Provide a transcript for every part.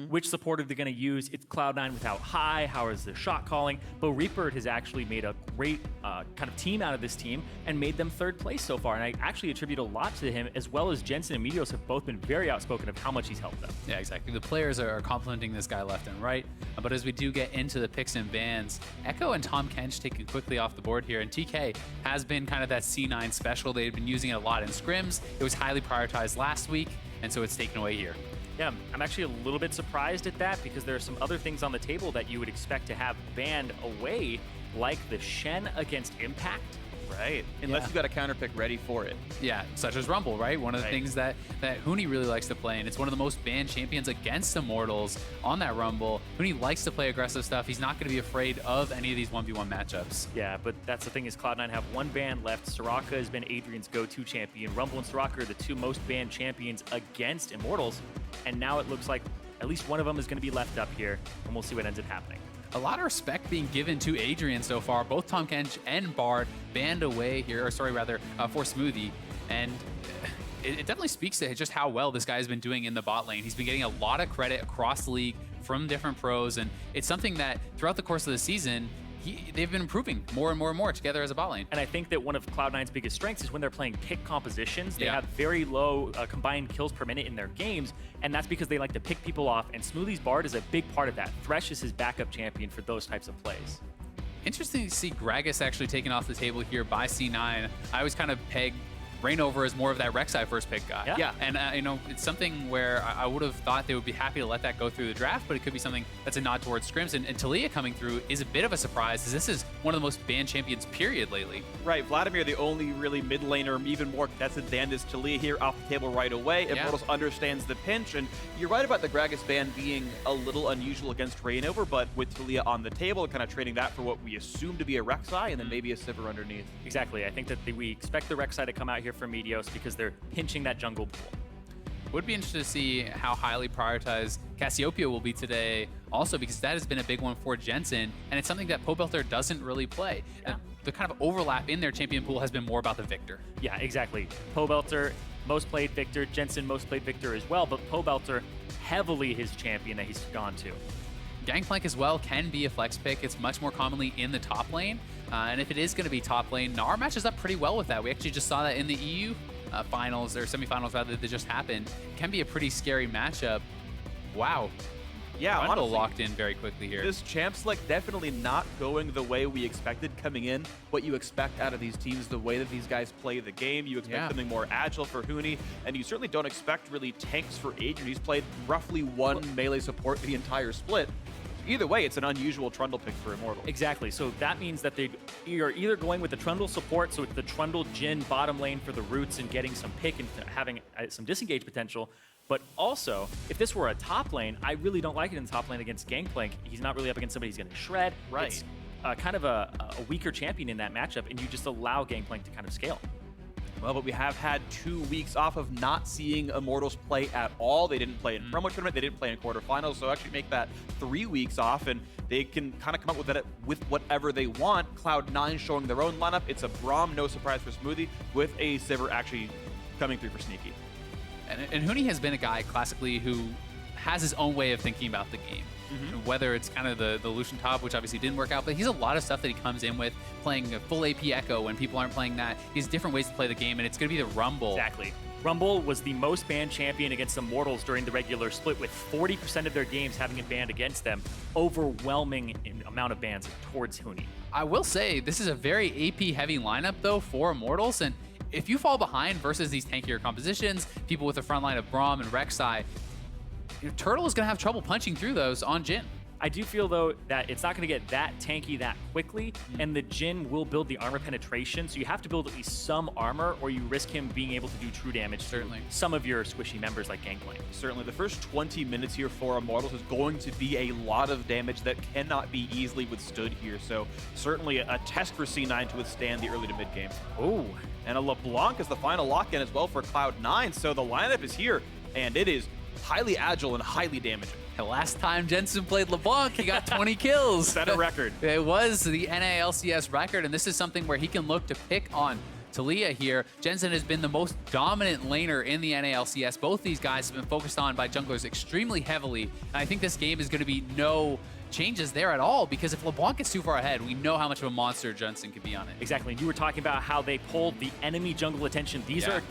Which supporter they're going to use? It's Cloud9 without High. How is the shot calling? But Reaper has actually made a great kind of team out of this team and made them third place so far. And I actually attribute a lot to him, as well as Jensen and Meteos have both been very outspoken of how much he's helped them. Yeah, exactly. The players are complimenting this guy left and right. But as we do get into the picks and bans, Echo and Tom Kench taken quickly off the board here. And TK has been kind of that C9 special. They've been using it a lot in scrims. It was highly prioritized last week, and so it's taken away here. Yeah, I'm actually a little bit surprised at that because there are some other things on the table that you would expect to have banned away, like the Shen against Impact. Right, unless you've got a counter pick ready for it. Yeah, such as Rumble, right? One of the things that Huni really likes to play, and it's one of the most banned champions against Immortals on that Rumble. Huni likes to play aggressive stuff. He's not going to be afraid of any of these 1v1 matchups. Yeah, but that's the thing is Cloud9 have one ban left. Soraka has been Adrian's go-to champion. Rumble and Soraka are the two most banned champions against Immortals, and now it looks like at least one of them is going to be left up here, and we'll see what ends up happening. A lot of respect being given to Adrian so far. Both Tom Kench and Bard banned away here, or sorry, rather, for Smoothie. And it definitely speaks to just how well this guy has been doing in the bot lane. He's been getting a lot of credit across the league from different pros, and it's something that throughout the course of the season, they've been improving more and more and more together as a bot lane. And I think that one of Cloud9's biggest strengths is when they're playing pick compositions. They have very low combined kills per minute in their games, and that's because they like to pick people off, and Smoothie's Bard is a big part of that. Thresh is his backup champion for those types of plays. Interesting to see Gragas actually taken off the table here by C9. I always kind of pegged Reignover as more of that Rek'Sai first pick guy. Yeah. And, you know, it's something where I would have thought they would be happy to let that go through the draft, but it could be something that's a nod towards scrims. And Talia coming through is a bit of a surprise, as this is one of the most banned champions, period, lately. Right, Vladimir, the only really mid laner, even more contested than is Talia here off the table right away. Immortals understands the pinch, and you're right about the Gragas ban being a little unusual against Reignover, but with Talia on the table, kind of trading that for what we assume to be a Rek'Sai, and then maybe a Sivir underneath. Exactly. I think that we expect the Rek'Sai to come out here for Meteos because they're pinching that jungle pool. Would be interested to see how highly prioritized Cassiopeia will be today also, because that has been a big one for Jensen, and it's something that Pobelter doesn't really play. Yeah. The kind of overlap in their champion pool has been more about the Victor. Yeah, exactly. Pobelter, most played Victor. Jensen, most played Victor as well, but Pobelter, heavily his champion that he's gone to. Gangplank as well can be a flex pick. It's much more commonly in the top lane. And if it is going to be top lane, Gnar matches up pretty well with that. We actually just saw that in the EU finals, or semifinals rather, that just happened. It can be a pretty scary matchup. Wow. Yeah, Rundle honestly, locked in very quickly here. This champ select definitely not going the way we expected coming in. What you expect out of these teams, the way that these guys play the game. You expect something more agile for Huni, and you certainly don't expect really tanks for Adrian. He's played roughly one melee support the entire split. Either way, it's an unusual Trundle pick for Immortal. Exactly. So that means that they are either going with the Trundle support, so it's the Trundle Jhin bottom lane for the roots and getting some pick and having some disengage potential. But also, if this were a top lane, I really don't like it in the top lane against Gangplank. He's not really up against somebody he's going to shred. Right. It's kind of a weaker champion in that matchup, and you just allow Gangplank to kind of scale. Well, but we have had 2 weeks off of not seeing Immortals play at all. They didn't play in promo tournament. They didn't play in quarterfinals. So actually make that 3 weeks off, and they can kind of come up with that with whatever they want. Cloud9 showing their own lineup. It's a Braum, no surprise for Smoothie, with a Sivir actually coming through for Sneaky. And Huni has been a guy classically who has his own way of thinking about the game. Whether it's kind of the Lucian top, which obviously didn't work out, but he's a lot of stuff that he comes in with, playing a full AP Echo when people aren't playing that. He has different ways to play the game, and it's going to be the Rumble. Exactly. Rumble was the most banned champion against Immortals during the regular split, with 40% of their games having it banned against them. Overwhelming amount of bans towards Huni. I will say, this is a very AP-heavy lineup, though, for Immortals, and if you fall behind versus these tankier compositions, people with a front line of Braum and Rek'Sai, Turtle is going to have trouble punching through those on Jhin. I do feel, though, that it's not going to get that tanky that quickly, and the Jhin will build the armor penetration, so you have to build at least some armor, or you risk him being able to do true damage to some of your squishy members like Gangplank. Certainly. The first 20 minutes here for Immortals is going to be a lot of damage that cannot be easily withstood here, so certainly a test for C9 to withstand the early to mid game. Oh, and a LeBlanc is the final lock-in as well for Cloud9, so the lineup is here, and it is highly agile and highly damaging. The last time Jensen played LeBlanc, he got 20 kills. Set a record. It was the NA LCS record, and this is something where he can look to pick on Talia here. Jensen has been the most dominant laner in the NA LCS. Both these guys have been focused on by junglers extremely heavily. And I think this game is going to be no changes there at all, because if LeBlanc gets too far ahead, we know how much of a monster Jensen can be on it. Exactly. And you were talking about how they pulled the enemy jungle attention. These are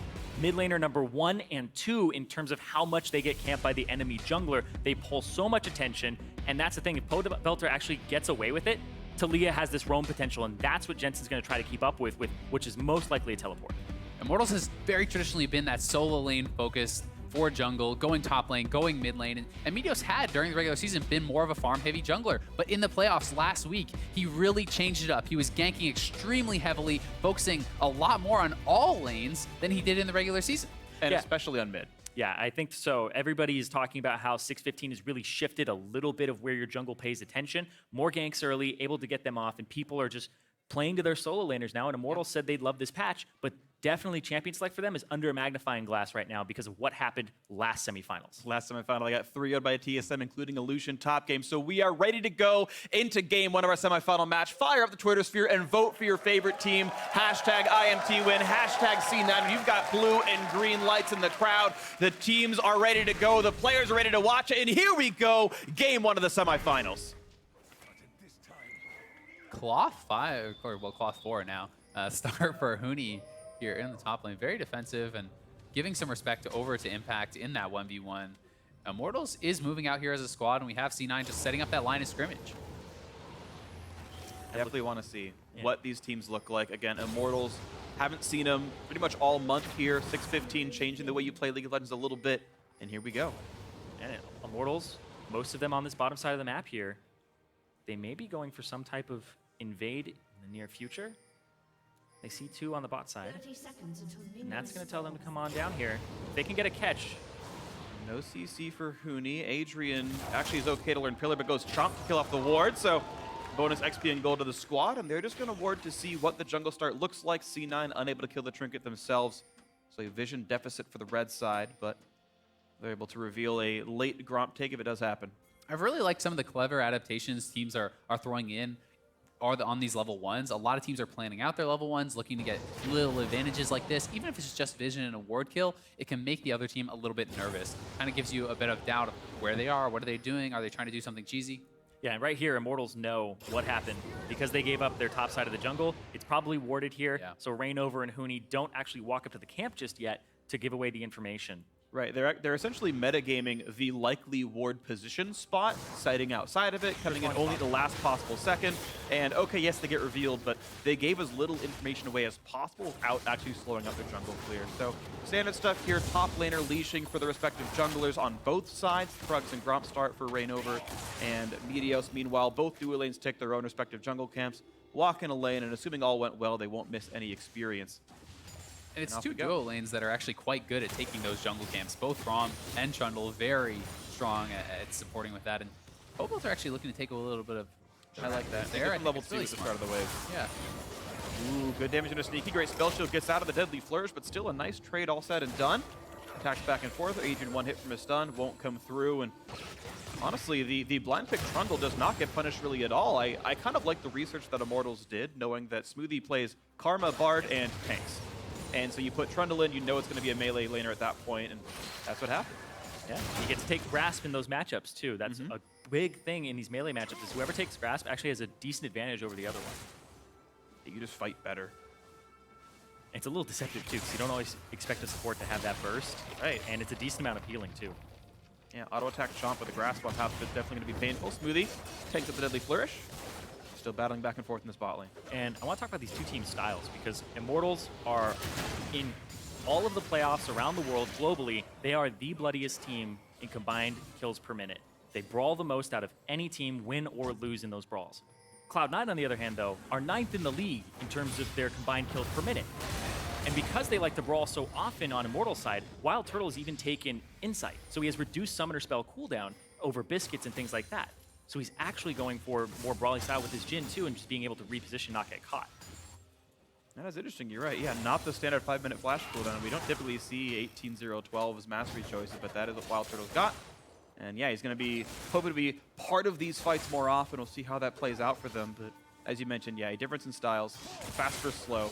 mid laner number 1 and 2 in terms of how much they get camped by the enemy jungler. They pull so much attention, and that's the thing. If Poddabelter actually gets away with it, Talia has this roam potential, and that's what Jensen's going to try to keep up with, which is most likely a teleport. Immortals has very traditionally been that solo lane focused for jungle, going top lane, going mid lane, and Meteos had, during the regular season, been more of a farm-heavy jungler. But in the playoffs last week, he really changed it up. He was ganking extremely heavily, focusing a lot more on all lanes than he did in the regular season. And especially on mid. Yeah, I think so. Everybody is talking about how 615 has really shifted a little bit of where your jungle pays attention. More ganks early, able to get them off, and people are just playing to their solo laners now. And Immortals said they'd love this patch, but definitely champion select for them is under a magnifying glass right now because of what happened last semifinals. Last semifinal, I got 3-0'd by a TSM, including a Lucian top game. So we are ready to go into game 1 of our semifinal match. Fire up the Twitter sphere and vote for your favorite team. Hashtag IMT win, hashtag C9. You've got blue and green lights in the crowd. The teams are ready to go. The players are ready to watch it. And here we go, game 1 of the semifinals. Cloth 5, or well, Cloth 4 now. Start for Huni here in the top lane. Very defensive and giving some respect over to Impact in that 1v1. Immortals is moving out here as a squad, and we have C9 just setting up that line of scrimmage. I definitely want to see what these teams look like. Again, Immortals, haven't seen them pretty much all month here. 615 changing the way you play League of Legends a little bit, and here we go. And Immortals, most of them on this bottom side of the map here, they may be going for some type of invade in the near future. They see 2 on the bot side, and that's going to tell them to come on down here. If they can get a catch. No CC for Huni. Adrian actually is okay to learn Pillar, but goes Chomp to kill off the ward, so bonus XP and gold to the squad, and they're just going to ward to see what the jungle start looks like. C9 unable to kill the trinket themselves, so a vision deficit for the red side, but they're able to reveal a late Gromp take if it does happen. I've really liked some of the clever adaptations teams are throwing in on these level 1s. A lot of teams are planning out their level 1s, looking to get little advantages like this. Even if it's just vision and a ward kill, it can make the other team a little bit nervous. Kind of gives you a bit of doubt of where they are, what are they doing, are they trying to do something cheesy? Yeah, and right here, Immortals know what happened. Because they gave up their top side of the jungle, it's probably warded here, so Rainover and Huni don't actually walk up to the camp just yet to give away the information. Right, they're essentially metagaming the likely ward position spot, sighting outside of it, coming in only the last possible second, and okay, yes, they get revealed, but they gave as little information away as possible without actually slowing up their jungle clear. So standard stuff here, top laner leashing for the respective junglers on both sides. Krugs and Gromp start for Rainover and Meteos. Meanwhile, both duo lanes take their own respective jungle camps, walk in a lane, and assuming all went well, they won't miss any experience. And it's 2 duo lanes that are actually quite good at taking those jungle camps. Both Rom and Trundle very strong at supporting with that. And Poddabelter are actually looking to take a little bit of... I like that. There, level 2 really at the start of the wave. Yeah. Ooh, good damage into Sneaky. Great spell shield gets out of the Deadly Flourish, but still a nice trade all said and done. Attacks back and forth. Adrian 1 hit from his stun, won't come through. And honestly, the blind pick Trundle does not get punished really at all. I kind of like the research that Immortals did, knowing that Smoothie plays Karma, Bard, and tanks. And so you put Trundle in, you know it's going to be a melee laner at that point, and that's what happened. Yeah, you get to take Grasp in those matchups, too. That's a big thing in these melee matchups, is whoever takes Grasp actually has a decent advantage over the other one. You just fight better. It's a little deceptive, too, because you don't always expect a support to have that burst. Right. And it's a decent amount of healing, too. Yeah, auto-attack Chomp with a Grasp on top of it's definitely going to be painful. Smoothie takes up the Deadly Flourish. Still battling back and forth in this bot lane. And I want to talk about these 2 team styles, because Immortals are, in all of the playoffs around the world globally, they are the bloodiest team in combined kills per minute. They brawl the most out of any team, win or lose in those brawls. Cloud9, on the other hand, though, are 9th in the league in terms of their combined kills per minute. And because they like to brawl so often on Immortal's side, Wild Turtle has even taken Insight. So he has reduced Summoner Spell cooldown over Biscuits and things like that. So he's actually going for more brawling style with his Jhin too, and just being able to reposition, not get caught. That is interesting, you're right. Yeah, not the standard 5-minute flash cooldown. We don't typically see 18-0-12's mastery choices, but that is what Wild Turtle's got. And yeah, he's going to be hoping to be part of these fights more often. We'll see how that plays out for them. But as you mentioned, yeah, a difference in styles. Fast versus slow.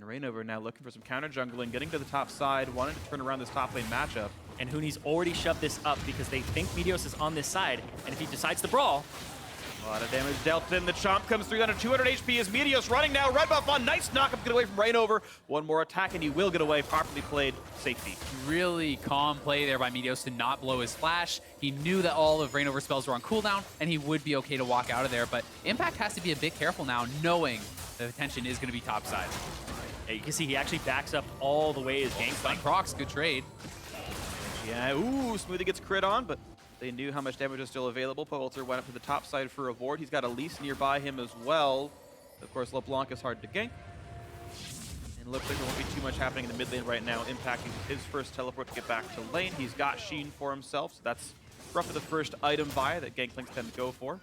And Reignover now looking for some counter jungling, getting to the top side, wanting to turn around this top lane matchup. And Huni's already shoved this up because they think Meteos is on this side, and if he decides to brawl, a lot of damage dealt in. The Chomp comes through down to 200 HP as Meteos running now. Red buff on. Nice knockup. Get away from Reignover. One more attack and he will get away. Properly played. Safety. Really calm play there by Meteos to not blow his flash. He knew that all of Reignover's spells were on cooldown and he would be okay to walk out of there. But Impact has to be a bit careful now, knowing the attention is going to be topside. yeah, you can see he actually backs up all the way his Gangplank. Procs, good trade. Yeah. Ooh, Smoothie gets crit on, but they knew how much damage was still available. Poelter went up to the top side for a ward. He's got Elise nearby him as well. Of course, LeBlanc is hard to gank. And it looks like there won't be too much happening in the mid lane right now, impacting his first teleport to get back to lane. He's got Sheen for himself, so that's roughly the first item buy that Gangplanks tend to go for.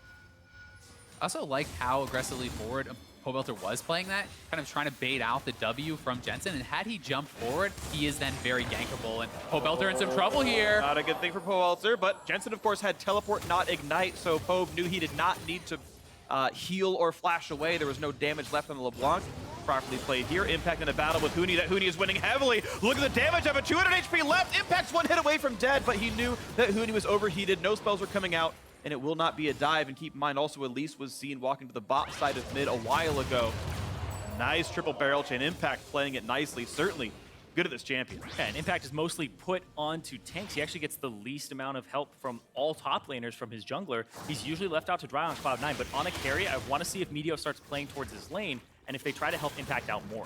I also liked how aggressively forward Poelter was playing that, kind of trying to bait out the W from Jensen, and had he jumped forward, he is then very gankable, and Poelter in some trouble here. Not a good thing for Poelter, but Jensen, of course, had teleport, not ignite, so Poe knew he did not need to heal or flash away. There was no damage left on the LeBlanc. Properly played here. Impact in a battle with Huni. That Huni is winning heavily. Look at the damage of it. 200 HP left. Impact's one hit away from dead, but he knew that Huni was overheated. No spells were coming out, and it will not be a dive. And keep in mind, also, Elise was seen walking to the bot side of mid a while ago. Nice triple barrel chain. Impact playing it nicely. Certainly good at this champion. Yeah, and Impact is mostly put onto tanks. He actually gets the least amount of help from all top laners from his jungler. He's usually left out to dry on Cloud9, but on a carry, I want to see if Meteos starts playing towards his lane, and if they try to help Impact out more.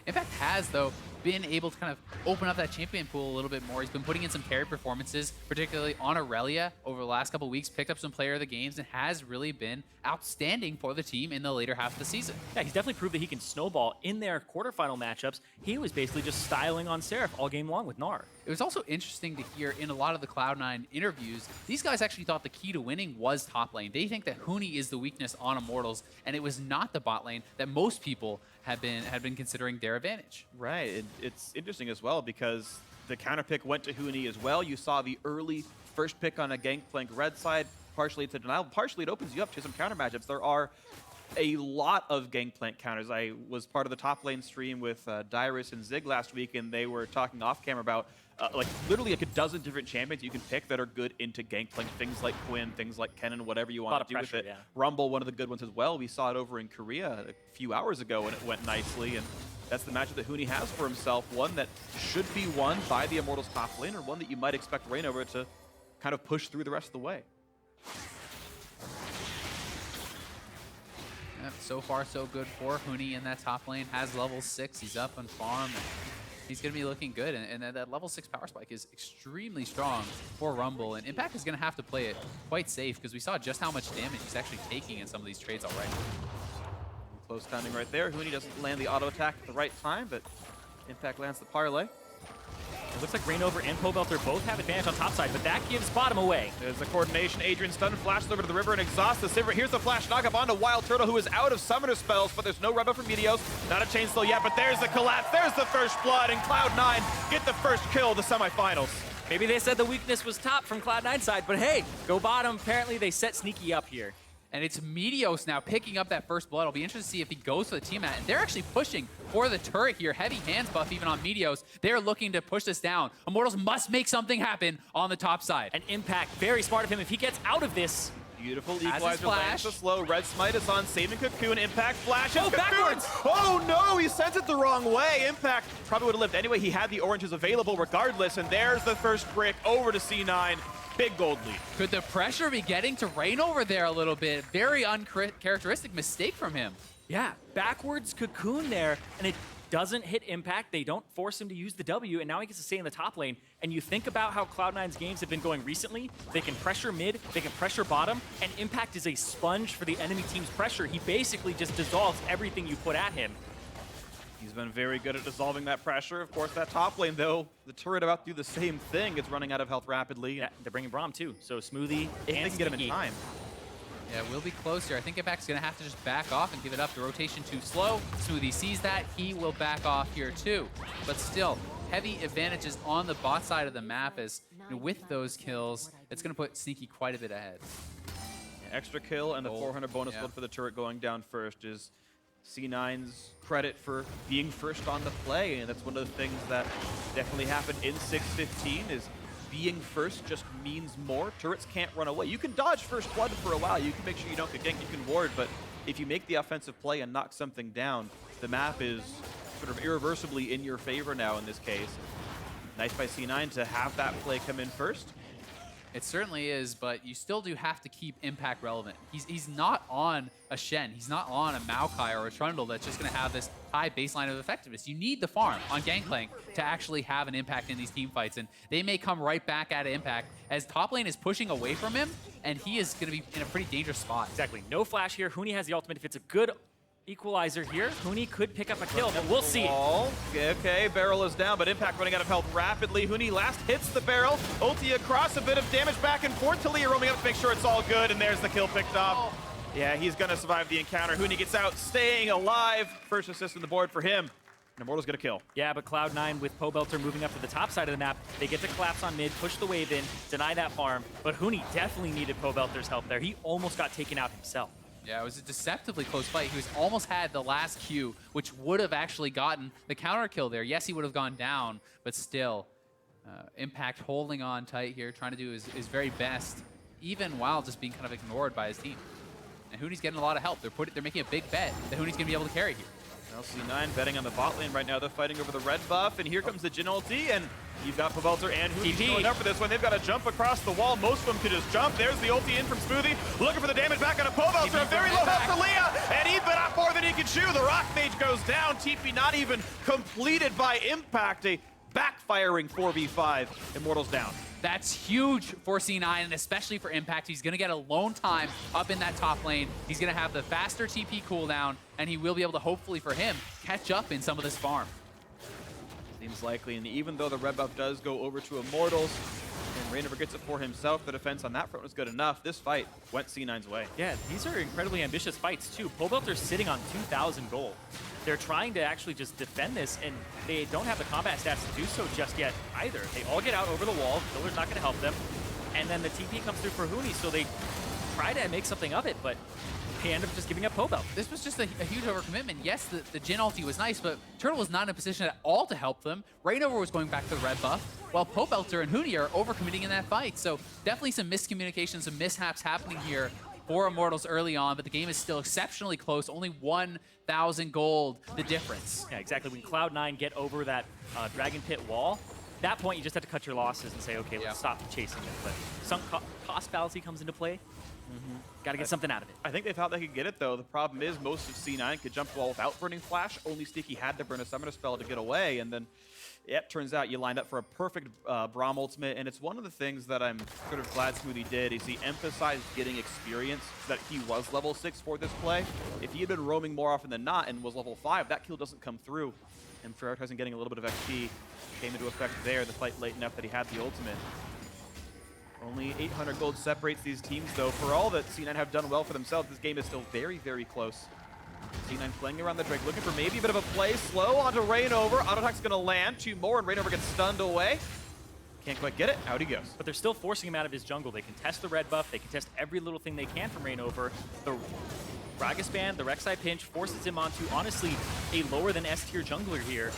Impact has, though, been able to kind of open up that champion pool a little bit more. He's been putting in some carry performances, particularly on Aurelia over the last couple weeks, picked up some player of the games, and has really been outstanding for the team in the later half of the season. Yeah, he's definitely proved that he can snowball. In their quarterfinal matchups, he was basically just styling on Seraph all game long with Gnar. It was also interesting to hear in a lot of the Cloud9 interviews, these guys actually thought the key to winning was top lane. They think that Huni is the weakness on Immortals, and it was not the bot lane that most people had been considering their advantage. Right. It's interesting as well because the counter pick went to Huni as well. You saw the early first pick on a Gangplank red side. Partially it's a denial, partially it opens you up to some counter matchups. There are a lot of Gangplank counters. I was part of the top lane stream with Dyrus and Zig last week, and they were talking off camera about like literally like a dozen different champions you can pick that are good into Gangplank. Things like Quinn, things like Kennen, whatever you want to do with it. Yeah. Rumble, one of the good ones as well. We saw it over in Korea a few hours ago, and it went nicely. And that's the matchup that Huni has for himself. One that should be won by the Immortals top lane, or one that you might expect Reignover to kind of push through the rest of the way. Yep, so far so good for Huni in that top lane. Has level 6, he's up on farm. He's going to be looking good, and that level 6 power spike is extremely strong for Rumble, and Impact is going to have to play it quite safe because we saw just how much damage he's actually taking in some of these trades already. Close timing right there. Huni doesn't land the auto attack at the right time, but Impact lands the parlay. It looks like Reignover and Poelter both have advantage on top side, but that gives bottom away. There's the coordination. Adrian stun flashes over to the river and exhausts the Sivir. Here's the flash knockup onto Wild Turtle, who is out of summoner spells, but there's no rubber from Meteos. Not a chain still yet, but there's the collapse. There's the first blood, and Cloud9 get the first kill of the semifinals. Maybe they said the weakness was top from Cloud9 side, but hey, go bottom. Apparently they set sneaky up here. And it's Meteos now picking up that first blood. I'll be interested to see if he goes for the team mat. And they're actually pushing for the turret here. Heavy hands buff even on Meteos. They're looking to push this down. Immortals must make something happen on the top side. And Impact, very smart of him. If he gets out of this, Beautiful equalizer lands the slow. Red Smite is on, saving Cocoon. Impact flashes. Oh, backwards! Oh no, he sent it the wrong way. Impact probably would have lived anyway. He had the oranges available regardless, and there's the first brick over to C9. Big gold lead. Could the pressure be getting to Reignover there a little bit? Very uncharacteristic mistake from him. yeah, backwards Cocoon there, and it doesn't hit Impact. They don't force him to use the W, and now he gets to stay in the top lane. And you think about how Cloud9's games have been going recently. They can pressure mid, they can pressure bottom, and Impact is a sponge for the enemy team's pressure. He basically just dissolves everything you put at him. He's been very good at dissolving that pressure. Of course, that top lane, though, the turret about to do the same thing. It's running out of health rapidly. Yeah, they're bringing Braum too, so Smoothie If they and can get him in Sneaky. time. Yeah, we'll be close here. I think Impact's going to have to just back off and give it up. The rotation too slow. Smoothie sees that. He will back off here too. But still, heavy advantages on the bot side of the map as with those kills, it's going to put Sneaky quite a bit ahead. Extra kill and the Oh, 400 bonus yeah. blood for the turret going down first is C9's credit for being first on the play, and that's one of the things that definitely happened in 6-15 is being first just means more. Turrets can't run away. You can dodge first blood for a while. You can make sure you don't get ganked. You can ward, but if you make the offensive play and knock something down, the map is sort of irreversibly in your favor now in this case. Nice by C9 to have that play come in first. It certainly is, but you still do have to keep Impact relevant. He's not on a Shen. He's not on a Maokai or a Trundle that's just going to have this high baseline of effectiveness. You need the farm on Gangplank to actually have an impact in these team fights, and they may come right back at Impact as top lane is pushing away from him, and he is going to be in a pretty dangerous spot. Exactly. No flash here. Huni has the ultimate. If it's a good equalizer here, Huni could pick up a kill, but we'll see. Okay, barrel is down, but Impact running out of health rapidly. Huni last hits the barrel. Ulti across, a bit of damage back and forth. Talia roaming up to make sure it's all good, and there's the kill picked off. Yeah, he's gonna survive the encounter. Huni gets out, staying alive. First assist on the board for him. And Immortals get a kill. Yeah, but Cloud9 with Pobelter moving up to the top side of the map, they get to collapse on mid, push the wave in, deny that farm, but Huni definitely needed Pobelter's help there. He almost got taken out himself. Yeah, it was a deceptively close fight. He was almost had the last Q, which would have actually gotten the counter kill there. Yes, he would have gone down, but still, Impact holding on tight here, trying to do his very best, even while just being kind of ignored by his team. And Huni's getting a lot of help. They're making a big bet that Huni's gonna be able to carry here. LC9 betting on the bot lane right now. They're fighting over the red buff, and here comes the Jhin ulti, and you've got Pobelter and Huni going up for this one. They've got to jump across the wall. Most of them could just jump. There's the ulti in from Smoothie, looking for the damage back on a Pobelter. A very low health for Leah, and he bit off more than he could chew. The Rock Mage goes down. TP not even completed by Impact. A backfiring 4v5. Immortals down. That's huge for C9, and especially for Impact. He's going to get alone time up in that top lane. He's going to have the faster TP cooldown, and he will be able to, hopefully for him, catch up in some of this farm. Seems likely, and even though the red buff does go over to Immortals, and Rainover gets it for himself, the defense on that front was good enough. This fight went C9's way. Yeah, these are incredibly ambitious fights too. Pobelter's sitting on 2,000 gold. They're trying to actually just defend this, and they don't have the combat stats to do so just yet either. They all get out over the wall. Killer's not going to help them. And then the TP comes through for Huni, so they try to make something of it, but they end up just giving up Pobelter. This was just a huge overcommitment. Yes, the Jhin ulti was nice, but Turtle was not in a position at all to help them. Rainover was going back to the red buff, while Pobelter and Huni are overcommitting in that fight. So definitely some miscommunication, some mishaps happening here for Immortals early on, but the game is still exceptionally close. Only 1,000 gold, the difference. Yeah, exactly. When Cloud9 get over that Dragon Pit wall, at that point you just have to cut your losses and say, okay, let's stop chasing it. But some cost fallacy comes into play. Got to get something out of it. I think they thought they could get it, though. The problem is most of C9 could jump the wall without burning flash. Only Sneaky had to burn a summoner spell to get away, and then it turns out you lined up for a perfect Braum ultimate, and it's one of the things that I'm sort of glad Smoothie did is he emphasized getting experience so that he was level 6 for this play. If he had been roaming more often than not and was level 5, that kill doesn't come through. And prioritizing getting a little bit of XP came into effect there, the fight late enough that he had the ultimate. Only 800 gold separates these teams, though. For all that C9 have done well for themselves, this game is still very, very close. C9 playing around the Drake, looking for maybe a bit of a play. Slow onto Rainover. Auto attack's going to land. 2 more, and Rainover gets stunned away. Can't quite get it. Out he goes. But they're still forcing him out of his jungle. They can test the red buff. They can test every little thing they can from Rainover. The Gragas Band, the Rek'Sai pinch, forces him onto, honestly, a lower than S tier jungler here.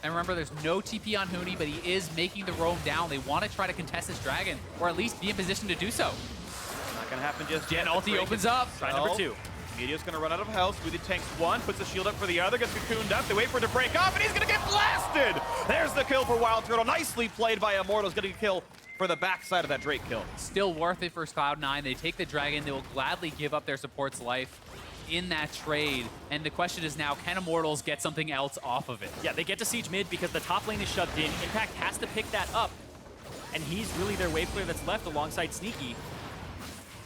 And remember, there's no TP on Huni, but he is making the roam down. They want to try to contest this dragon, or at least be in position to do so. Not going to happen just yet. Jhin ulti opens up. Try number 2. Media's going to run out of health. Smoothie tanks 1, puts the shield up for the other, gets cocooned up. They wait for it to break off, and he's going to get blasted! There's the kill for Wild Turtle. Nicely played by Immortals, getting a kill for the backside of that Drake kill. Still worth it for Cloud9. They take the dragon. They will gladly give up their support's life in that trade, and the question is now, can Immortals get something else off of it? Yeah, they get to siege mid because the top lane is shoved in. Impact has to pick that up, and he's really their wave player that's left alongside Sneaky.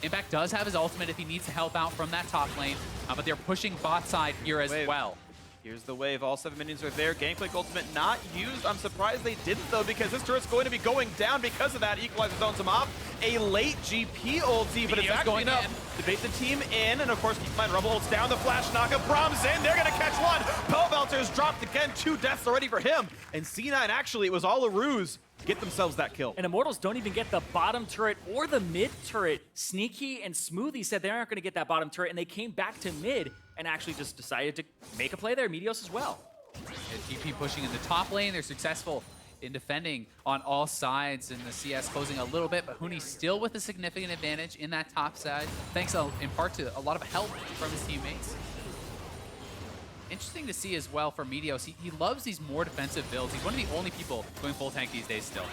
Impact does have his ultimate if he needs to help out from that top lane, but they're pushing bot side here as well. Here's the wave. All 7 minions are there. Gangplank ultimate not used. I'm surprised they didn't, though, because this turret's going to be going down because of that. Equalizer zones him off. A late GP ulti, but it's actually going enough to bait the team in. And, of course, keep in mind, Rumble ults down. The flash knockup. Braum's in. They're going to catch one. Pobelter's dropped again. 2 deaths already for him. And C9, actually, it was all a ruse. get themselves that kill. And Immortals don't even get the bottom turret or the mid turret. Sneaky and Smoothie said they aren't going to get that bottom turret, and they came back to mid and actually just decided to make a play there. Meteos as well. And TP pushing in the top lane. They're successful in defending on all sides, and the CS closing a little bit, but Huni still with a significant advantage in that top side, thanks in part to a lot of help from his teammates. Interesting to see as well for Meteos. He loves these more defensive builds. He's one of the only people going full tank these days still.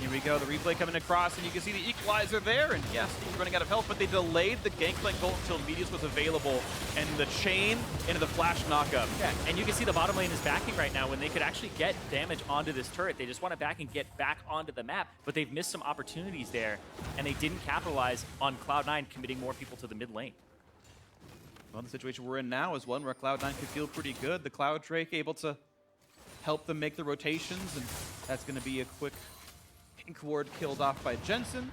Here we go, the replay coming across, and you can see the equalizer there, and yes, he's running out of health, but they delayed the Gangplank ult until Meteos was available, and the chain into the flash knockup. Yeah, and you can see the bottom lane is backing right now when they could actually get damage onto this turret. They just want to back and get back onto the map, but they've missed some opportunities there, and they didn't capitalize on Cloud9 committing more people to the mid lane. Well, the situation we're in now is one where Cloud9 could feel pretty good. The Cloud Drake able to help them make the rotations, and that's going to be a quick pink ward killed off by Jensen.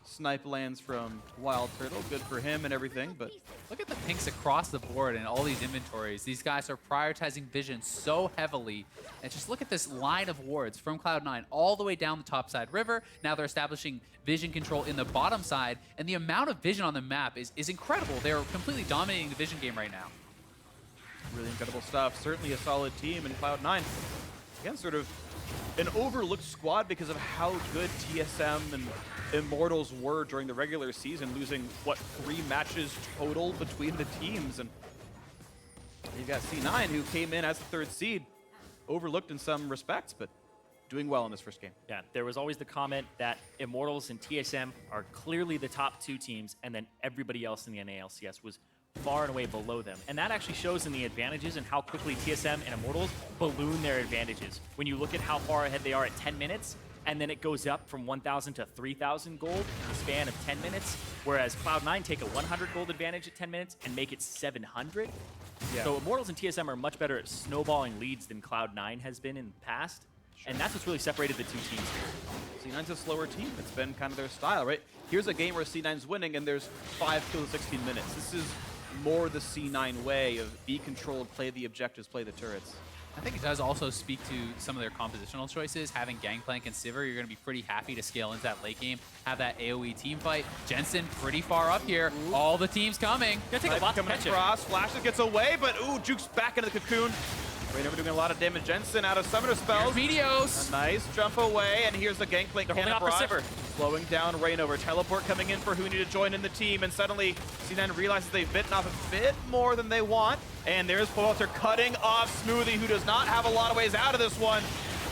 Snipe lands from Wild Turtle, good for him and everything, but look at the pinks across the board and all these inventories. These guys are prioritizing vision so heavily. And just look at this line of wards from Cloud9 all the way down the top side river. Now they're establishing vision control in the bottom side, and the amount of vision on the map is incredible. They're completely dominating the vision game right now. really incredible stuff. Certainly a solid team, and Cloud9, again, sort of an overlooked squad because of how good TSM and Immortals were during the regular season, losing, what, 3 matches total between the teams. And you've got C9, who came in as the 3rd seed, overlooked in some respects, but doing well in this first game. Yeah, there was always the comment that Immortals and TSM are clearly the top 2 teams, and then everybody else in the NA LCS was far and away below them. And that actually shows in the advantages and how quickly TSM and Immortals balloon their advantages. When you look at how far ahead they are at 10 minutes, and then it goes up from 1,000 to 3,000 gold in the span of 10 minutes, whereas Cloud9 take a 100 gold advantage at 10 minutes and make it 700. Yeah. So Immortals and TSM are much better at snowballing leads than Cloud9 has been in the past. Sure. And that's what's really separated the 2 teams here. C9's a slower team. It's been kind of their style, right? Here's a game where C9's winning and there's 5 kills in 16 minutes. This is more the C9 way of be controlled, play the objectives, play the turrets. I think it does also speak to some of their compositional choices. Having Gangplank and Sivir, you're going to be pretty happy to scale into that late game, have that AoE team fight. Jensen pretty far up here. Ooh. All the teams coming. Gonna take a lot to catch across. Flashes gets away, but ooh, Juke's back into the cocoon. Raynor doing a lot of damage. Jensen out of summoner spells. Meteos. A nice jump away, and here's the Gangplank. They're holding off for Sivir. Slowing down Rainover. Teleport coming in for Huni to join in the team, and suddenly C9 realizes they've bitten off a bit more than they want. And there's Poelter cutting off Smoothie, who does not have a lot of ways out of this one.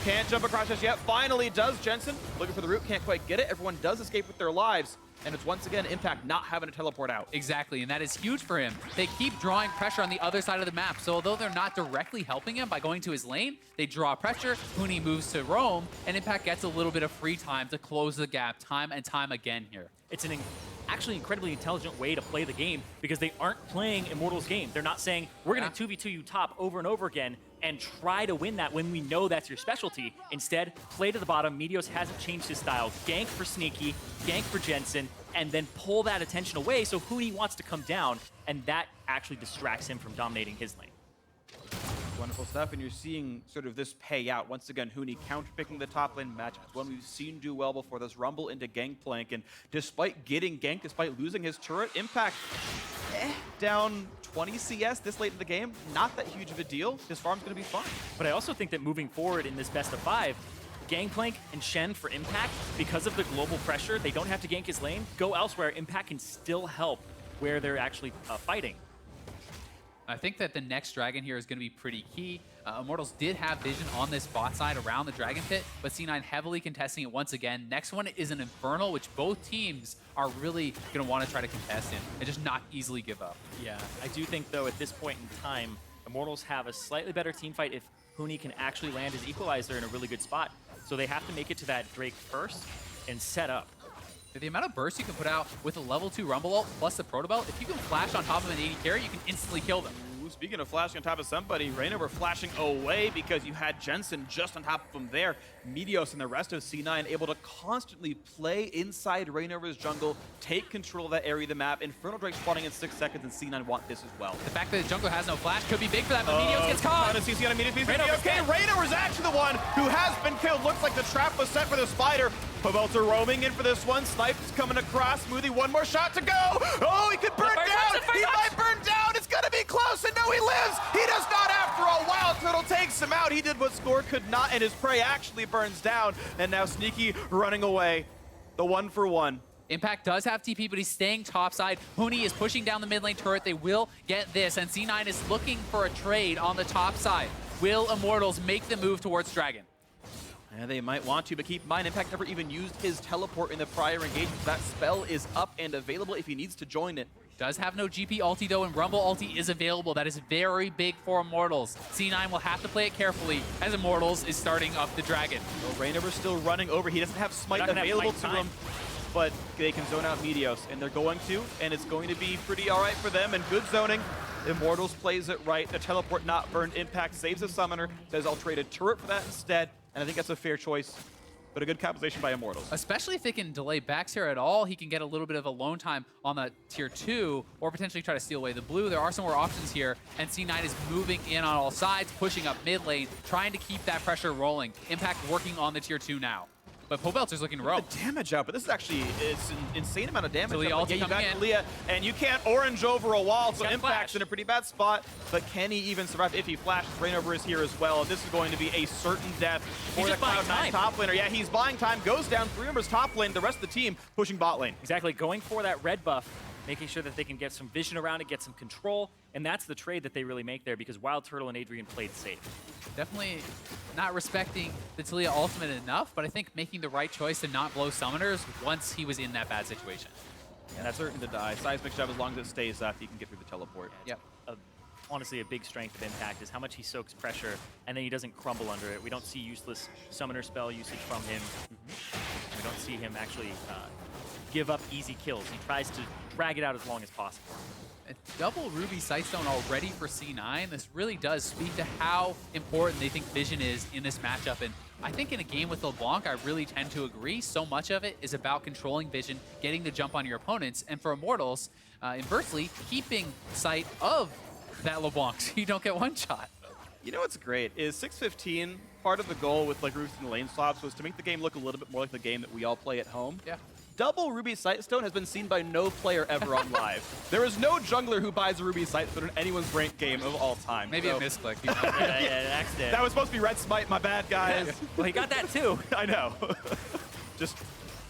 Can't jump across just yet. Finally does Jensen. Looking for the root, can't quite get it. Everyone does escape with their lives. And it's once again Impact not having to teleport out. Exactly, and that is huge for him. They keep drawing pressure on the other side of the map, so although they're not directly helping him by going to his lane, they draw pressure, Huni moves to roam, and Impact gets a little bit of free time to close the gap time and time again here. It's an actually incredibly intelligent way to play the game because they aren't playing Immortals' game. They're not saying, we're going to 2v2 you top over and over again and try to win that when we know that's your specialty. Instead, play to the bottom. Meteos hasn't changed his style. Gank for Sneaky, gank for Jensen, and then pull that attention away so Huni wants to come down, and that actually distracts him from dominating his lane. Wonderful stuff, and you're seeing sort of this pay out. Once again, Huni counterpicking the top lane match. It's one we've seen do well before, this rumble into Gangplank, and despite getting ganked, despite losing his turret, Impact down 20 CS this late in the game. Not that huge of a deal. His farm's going to be fine. But I also think that moving forward in this best of 5, Gangplank and Shen for Impact, because of the global pressure, they don't have to gank his lane, go elsewhere. Impact can still help where they're actually fighting. I think that the next dragon here is going to be pretty key. Immortals did have vision on this bot side around the dragon pit, but C9 heavily contesting it once again. Next one is an Infernal, which both teams are really going to want to try to contest in and just not easily give up. Yeah, I do think, though, at this point in time, Immortals have a slightly better team fight if Huni can actually land his equalizer in a really good spot. So they have to make it to that Drake first and set up. The amount of burst you can put out with a level 2 Rumble ult plus the Proto Belt, if you can flash on top of an 80 carry, you can instantly kill them. Ooh, Ooh, speaking of flashing on top of somebody, Reignover flashing away because you had Jensen just on top of him there. Meteos and the rest of C9 able to constantly play inside Reignover's jungle, take control of that area of the map. Infernal Drake spawning in 6 seconds, and C9 want this as well. The fact that the jungle has no flash could be big for that, but Meteos gets caught. On a CC on a Meteos. Reignover's Okay, dead. Reignover's actually the one who has been killed. Looks like the trap was set for the spider. Povelter roaming in for this one. Snipes coming across. Smoothie, one more shot to go. Oh, he could burn down. He might burn down. It's going to be close, and no, he lives. He does not after all. Wild Turtle takes him out. He did what Score could not, and his prey actually burns down. And now Sneaky running away. The 1-for-1. Impact does have TP, but he's staying topside. Huni is pushing down the mid lane turret. They will get this, and C9 is looking for a trade on the top side. Will Immortals make the move towards Dragon? Yeah, they might want to, but keep in mind, Impact never even used his teleport in the prior engagement. That spell is up and available if he needs to join it. Does have no GP ulti though, and Rumble ulti is available. That is very big for Immortals. C9 will have to play it carefully as Immortals is starting up the Dragon. Well, Reignover's still running over. He doesn't have Smite Not gonna have available Smite to time. him, but they can zone out Meteos, and they're going to, and it's going to be pretty all right for them, and good zoning. Immortals plays it right. The teleport not burned. Impact saves the summoner. Says, I'll trade a turret for that instead, and I think that's a fair choice. But a good capitalization by Immortals. Especially if they can delay backs here at all, he can get a little bit of alone time on the tier 2, or potentially try to steal away the blue. There are some more options here, and C9 is moving in on all sides, pushing up mid lane, trying to keep that pressure rolling. Impact working on the tier 2 now. But Pobelter's looking to roam. The damage out, but this is actually it's an insane amount of damage. Talia But ulti yeah, you got coming in. Talia, and you can't orange over a wall, so got Impact's flash. in a pretty bad spot. But can he even survive if he flashes? Reignover is here as well. This is going to be a certain death for the just buying Cloud9 time. top laner. Yeah, he's buying time, goes down, Reignover's top lane, the rest of the team pushing bot lane. Exactly, going for that red buff, making sure that they can get some vision around it, get some control, and that's the trade that they really make there because Wild Turtle and Adrian played safe. Definitely not respecting the Talia ultimate enough, but I think making the right choice to not blow summoners once he was in that bad situation. And that's certain to die. Seismic shove as long as it stays up, he can get through the teleport. Yep. Honestly, a big strength of Impact is how much he soaks pressure, and then he doesn't crumble under it. We don't see useless summoner spell usage from him. We don't see him actually give up easy kills. He tries to drag it out as long as possible. A double Ruby Sightstone already for C9. This really does speak to how important they think vision is in this matchup. And I think in a game with LeBlanc, I really tend to agree. So much of it is about controlling vision, getting the jump on your opponents. And for Immortals, inversely, keeping sight of that LeBlanc so you don't get one shot. You know what's great is 6:15, part of the goal with like Roost and the lane swaps was to make the game look a little bit more like the game that we all play at home. Yeah. Double Ruby Sightstone has been seen by no player ever on live. There is no jungler who buys a Ruby Sightstone in anyone's ranked game of all time. Maybe So- a misclick. Yeah, an accident. That was supposed to be Red Smite, my bad, guys. Well, he got that too. I know. Just,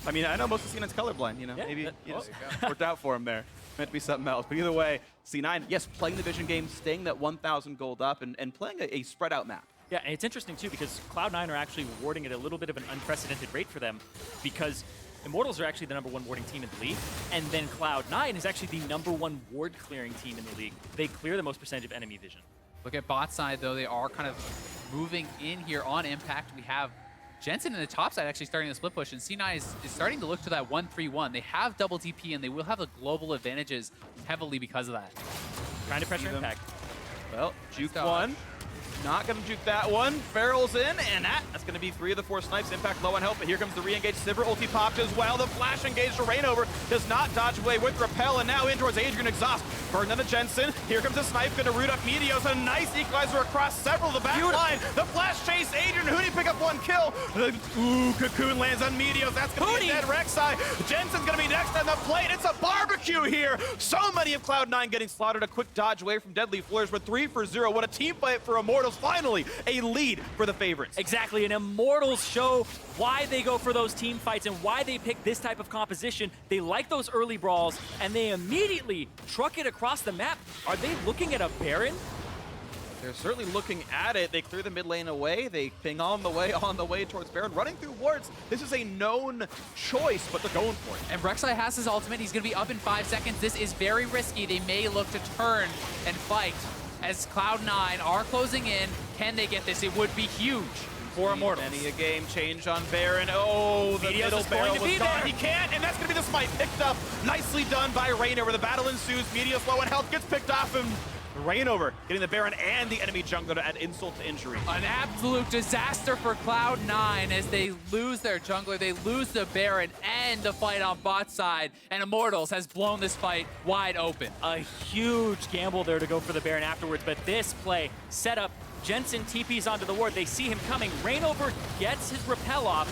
I mean, I know most of C9's colorblind, you know. Yeah, Maybe that- it just there you worked out for him there. Meant to be something else. But either way, C9, yes, playing the vision game, staying that 1,000 gold up, and playing a spread out map. Yeah, and it's interesting too because Cloud9 are actually warding at a little bit of an unprecedented rate for them because Immortals are actually the #1 warding team in the league, and then Cloud9 is actually the #1 ward clearing team in the league. They clear the most percentage of enemy vision. Look at bot side, though. They are kind of moving in here on Impact. We have Jensen in the top side actually starting the split push, and C9 is starting to look to that 1-3-1. They have double TP, and they will have the global advantages heavily because of that. Trying to pressure See them. Impact. Well, juke dog. one. Not going to juke that one. Ferrell's in, and that's going to be 3 of the 4 snipes. Impact low on health, but here comes the re-engage. Sivir ulti popped as well. The flash engage to Reignover does not dodge away with Repel, and now in towards Adrian Exhaust. Burn on the Jensen. Here comes the snipe, going to root up Meteos. A nice equalizer across several of the back line. The flash chase, Adrian Huni pick up 1 kill. Ooh, Cocoon lands on Meteos. That's going to be a dead Rek'Sai. Jensen's going to be next on the plate. It's a barbecue here. So many of Cloud9 getting slaughtered. A quick dodge away from Deadly Flourish, but 3 for 0. What a team fight for Immortals. Finally, a lead for the favorites. Exactly, and Immortals show why they go for those team fights and why they pick this type of composition. They like those early brawls, and they immediately truck it across the map. Are they looking at a Baron? They're certainly looking at it. They clear the mid lane away. They ping on the way towards Baron. Running through wards. This is a known choice, but they're going for it. And Rek'Sai has his ultimate. He's going to be up in 5 seconds. This is very risky. They may look to turn and fight as Cloud9 are closing in. Can they get this? It would be huge for Immortals. Many a game change on Baron. Oh, the Meteos middle is going barrel to was be gone. there. He can't, and that's going to be the smite picked up. Nicely done by Reignover. The battle ensues. Meteos low on health gets picked off him. Reignover getting the Baron and the enemy jungler to add insult to injury. An absolute disaster for Cloud9 as they lose their jungler, they lose the Baron and the fight on bot side, and Immortals has blown this fight wide open. A huge gamble there to go for the Baron afterwards, but this play set up. Jensen TP's onto the ward. They see him coming. Reignover gets his rappel off,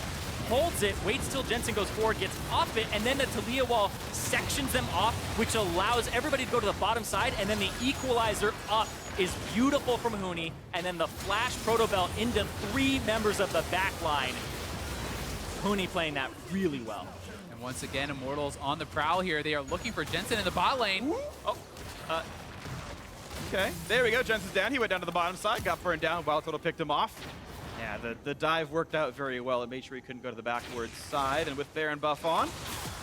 holds it, waits till Jensen goes forward, gets off it, and then the Talia wall sections them off, which allows everybody to go to the bottom side, and then the equalizer up is beautiful from Huni, and then the flash Protobell into 3 members of the back line. Huni playing that really well. And once again, Immortals on the prowl here. They are looking for Jensen in the bot lane. Okay, there we go. Jensen's down. He went down to the bottom side, got burned down. Wild Turtle picked him off. Yeah, the dive worked out very well. It made sure he couldn't go to the backward side. And with Baron buff on,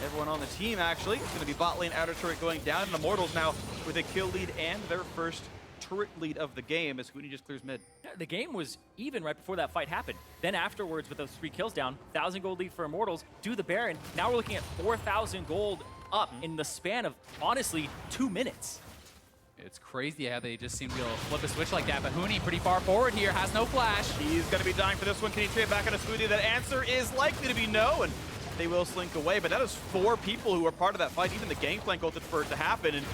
everyone on the team actually, it's going to be bot lane outer turret going down. And Immortals now with a kill lead and their first turret lead of the game as Huni just clears mid. Yeah, the game was even right before that fight happened. Then afterwards, with those 3 kills down, 1,000 gold lead for Immortals, do the Baron. Now we're looking at 4,000 gold up in the span of, honestly, 2 minutes. It's crazy how they just seem to be able to flip a switch like that, but Huni pretty far forward here, has no flash. He's going to be dying for this one. Can he trade back on a Smoothie? That answer is likely to be no, and they will slink away, but that is 4 people who are part of that fight. Even the Gangplank ulted for it to happen, and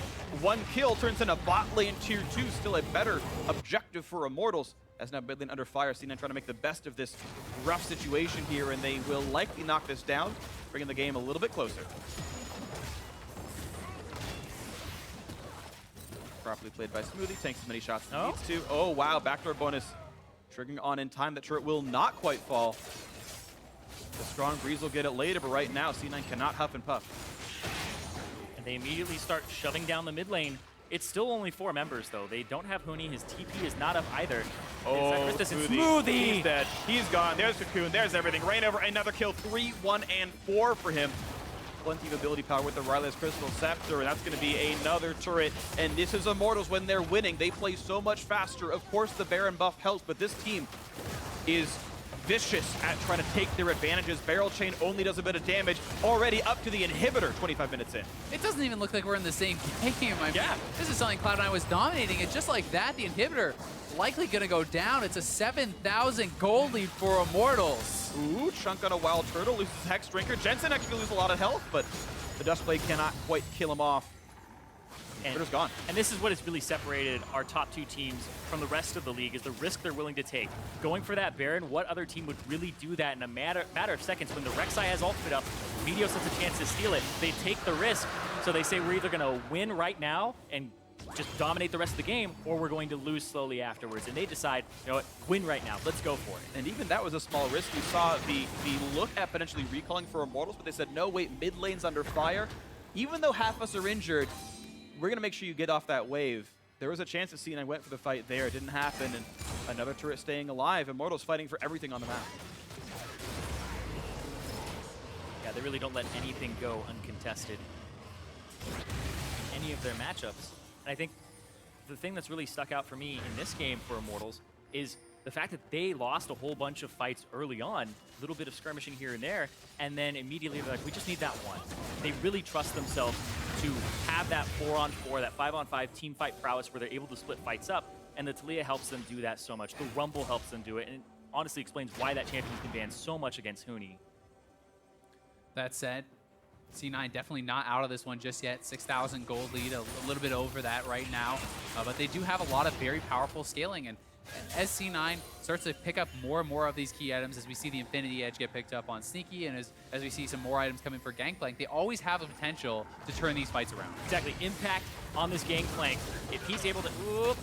1 kill turns into bot lane tier 2, still a better objective for Immortals. As now mid lane under fire, C9 trying to make the best of this rough situation here, and they will likely knock this down, bringing the game a little bit closer. Properly played by Smoothie, tanks as many shots as he needs to. Oh wow, backdoor bonus. Triggering on in time, that turret will not quite fall. The strong breeze will get it later, but right now C9 cannot huff and puff. And they immediately start shoving down the mid lane. It's still only 4 members though. They don't have Huni, his TP is not up either. Oh, Smoothie! He's dead. He's gone. There's Cocoon, there's everything. Reignover, another kill, 3, 1, and 4 for him. Plenty of ability power with the Riley's Crystal Scepter, and that's going to be another turret. And this is Immortals when they're winning. They play so much faster. Of course, the Baron buff helps, but this team is vicious at trying to take their advantages. Barrel Chain only does a bit of damage. Already up to the inhibitor 25 minutes in. It doesn't even look like we're in the same game. I mean, this is something Cloud9 was dominating, and just like that, the inhibitor likely going to go down. It's a 7,000 gold lead for Immortals. Ooh, chunk on a Wild Turtle, loses Hex Drinker. Jensen actually loses a lot of health, but the Dustblade cannot quite kill him off. And Turtle's gone. And this is what has really separated our top 2 teams from the rest of the league, is the risk they're willing to take. Going for that Baron, what other team would really do that in a matter of seconds? When the Rek'Sai has ultimate up, Meteos has a chance to steal it. They take the risk, so they say we're either going to win right now and just dominate the rest of the game, or we're going to lose slowly afterwards. And they decide, you know what, win right now. Let's go for it. And even that was a small risk. You saw the look at potentially recalling for Immortals, but they said, no, wait, mid lane's under fire. Even though half us are injured, we're going to make sure you get off that wave. There was a chance that C9 went for the fight there. It didn't happen, and another turret staying alive. Immortals fighting for everything on the map. Yeah, they really don't let anything go uncontested in any of their matchups. And I think the thing that's really stuck out for me in this game for Immortals is the fact that they lost a whole bunch of fights early on, a little bit of skirmishing here and there, and then immediately they're like, we just need that one. They really trust themselves to have that 4-on-4, that 5-on-5 team fight prowess where they're able to split fights up, and the Talia helps them do that so much. The Rumble helps them do it, and it honestly explains why that champion's been banned so much against Huni. That said, C9 definitely not out of this one just yet. 6,000 gold lead, a little bit over that right now. But they do have a lot of very powerful scaling. And as C9 starts to pick up more and more of these key items, as we see the Infinity Edge get picked up on Sneaky, and as we see some more items coming for Gangplank, they always have the potential to turn these fights around. Exactly. Impact on this Gangplank. If he's able to... Ooh,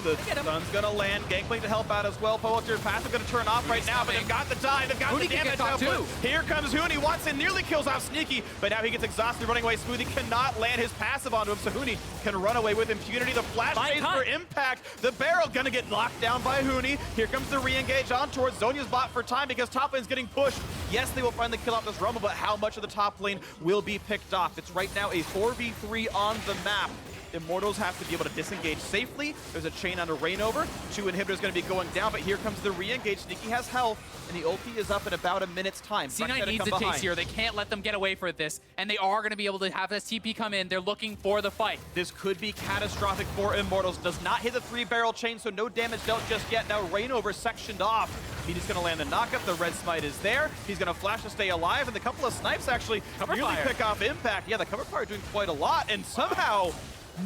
the sun's going to land. Gangplank to help out as well. Poelter passive going to turn off right now, but they've got the dive. They've got Huni the damage output. Here comes Huni. Watson nearly kills off Sneaky, but now he gets exhausted running away. Smoothie cannot land his passive onto him, so Huni can run away with impunity. The flash chase for Impact. The barrel going to get locked down by Huni. Here comes the re-engage on towards Zhonya's bot for time because top lane's getting pushed. Yes, they will finally kill off this Rumble, but how much of the top lane will be picked off? It's right now a 4v3 on the map. Immortals have to be able to disengage safely. There's a chain on a Rainover. 2 inhibitors going to be going down, but here comes the re-engage. Sneaky has health, and the ulti is up in about a minute's time. C9 needs a chase here. They can't let them get away for this, and they are going to be able to have this TP come in. They're looking for the fight. This could be catastrophic for Immortals. Does not hit the 3-barrel chain, so no damage dealt just yet. Now Rainover sectioned off. He's going to land the knockup. The red smite is there. He's going to flash to stay alive, and the couple of snipes actually really pick off impact. Yeah, the cover fire doing quite a lot, and somehow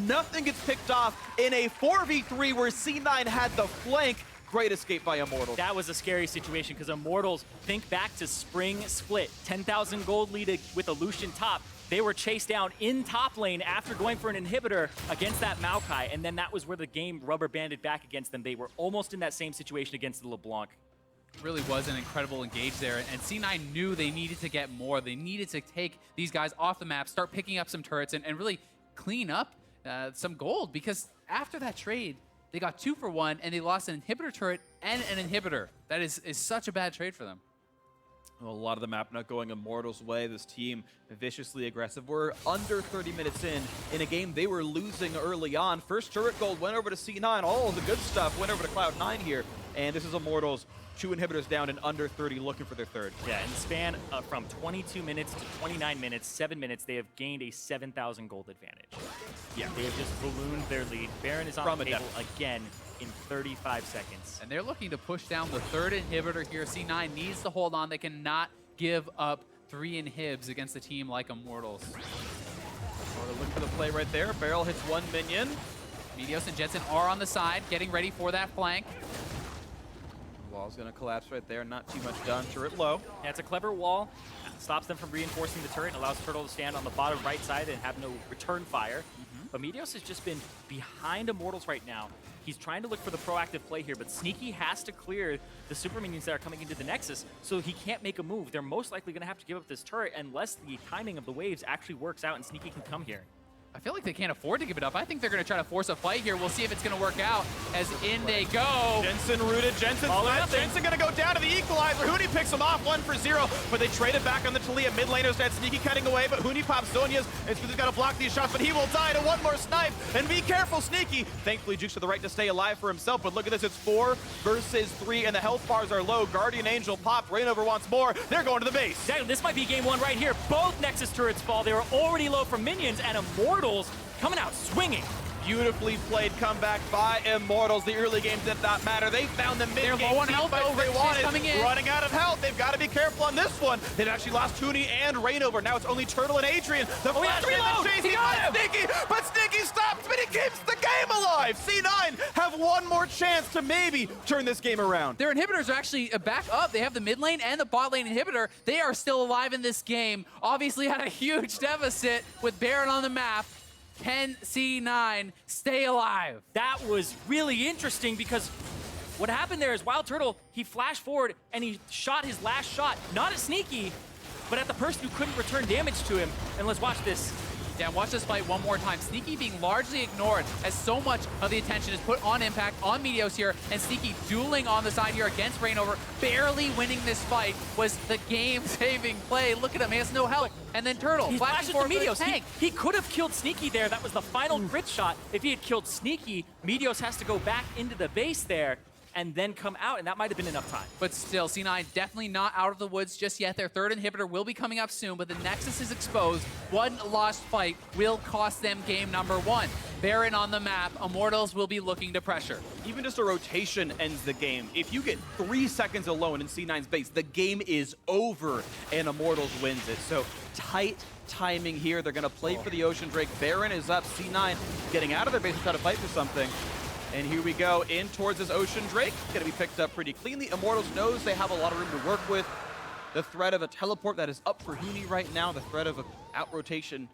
nothing gets picked off in a 4v3 where C9 had the flank. Great escape by Immortals. That was a scary situation because Immortals, think back to Spring Split, 10,000 gold lead with a Lucian top. They were chased down in top lane after going for an inhibitor against that Maokai, and then that was where the game rubber banded back against them. They were almost in that same situation against the LeBlanc. Really was an incredible engage there, and C9 knew they needed to get more. They needed to take these guys off the map, start picking up some turrets, and really clean up some gold, because after that trade, they got 2 for 1, and they lost an inhibitor turret and an inhibitor. That is such a bad trade for them. Well, a lot of the map not going Immortals' way. This team viciously aggressive. We're under 30 minutes in a game they were losing early on. First turret gold went over to C9. All of the good stuff went over to Cloud9 here. And this is Immortals, 2 inhibitors down in under 30, looking for their third. Yeah, in the span from 22 minutes to 29 minutes, 7 minutes, they have gained a 7,000 gold advantage. Yeah, they have just ballooned their lead. Baron is on the table again in 35 seconds. And they're looking to push down the 3rd inhibitor here. C9 needs to hold on. They cannot give up 3 inhibs against a team like Immortals. Sort of look for the play right there. Barrel hits 1 minion. Meteos and Jetson are on the side, getting ready for that flank. Wall's going to collapse right there. Not too much done. Turret low. Yeah, it's a clever wall. Stops them from reinforcing the turret and allows Turtle to stand on the bottom right side and have no return fire. But Meteos has just been behind Immortals right now. He's trying to look for the proactive play here, but Sneaky has to clear the super minions that are coming into the Nexus, so he can't make a move. They're most likely going to have to give up this turret unless the timing of the waves actually works out and Sneaky can come here. I feel like they can't afford to give it up. I think they're going to try to force a fight here. We'll see if it's going to work out as in they go. Jensen rooted. Jensen going to go down to the equalizer. Huni picks him off 1 for 0, but they trade it back on the Talia. Mid laners had Sneaky cutting away, but Huni pops Zonia's, and Smoothie's got to block these shots, but he will die to 1 more snipe. And be careful, Sneaky. Thankfully, Jukes to the right to stay alive for himself, but look at this. It's 4 versus 3, and the health bars are low. Guardian Angel popped. Rainover wants more. They're going to the base. Exactly. This might be game 1 right here. Both Nexus turrets fall. They were already low from minions, and Immortals coming out swinging. Beautifully played comeback by Immortals. The early game did not matter. They found the mid-game. They're low on health though. They wanted. Coming in. Running out of health. They've got to be careful on this one. They've actually lost Huni and Rainover. Now it's only Turtle and Adrian. The flash he got him. Sneaky, but Sneaky stops, but he keeps the game alive. C9 have 1 more chance to maybe turn this game around. Their inhibitors are actually back up. They have the mid lane and the bot lane inhibitor. They are still alive in this game. Obviously had a huge deficit with Baron on the map. Can C9 stay alive? That was really interesting because what happened there is Wild Turtle, he flashed forward and he shot his last shot, not at Sneaky, but at the person who couldn't return damage to him. And let's watch this. Yeah, watch this fight one more time. Sneaky being largely ignored as so much of the attention is put on Impact, on Meteos here, and Sneaky dueling on the side here against Rainover. Barely winning this fight was the game-saving play. Look at him, he has no help. And then Turtle, he flashes to Meteos. Tank. He could have killed Sneaky there. That was the final crit shot. If he had killed Sneaky, Meteos has to go back into the base there and then come out, and that might have been enough time. But still, C9 definitely not out of the woods just yet. Their 3rd inhibitor will be coming up soon, but the Nexus is exposed. 1 lost fight will cost them game number 1. Baron on the map, Immortals will be looking to pressure. Even just a rotation ends the game. If you get 3 seconds alone in C9's base, the game is over, and Immortals wins it. So tight timing here. They're going to play for the Ocean Drake. Baron is up. C9 getting out of their base to try to fight for something. And here we go, in towards this Ocean Drake. Gonna be picked up pretty cleanly. Immortals knows they have a lot of room to work with. The threat of a teleport that is up for Huni right now, the threat of an out-rotation.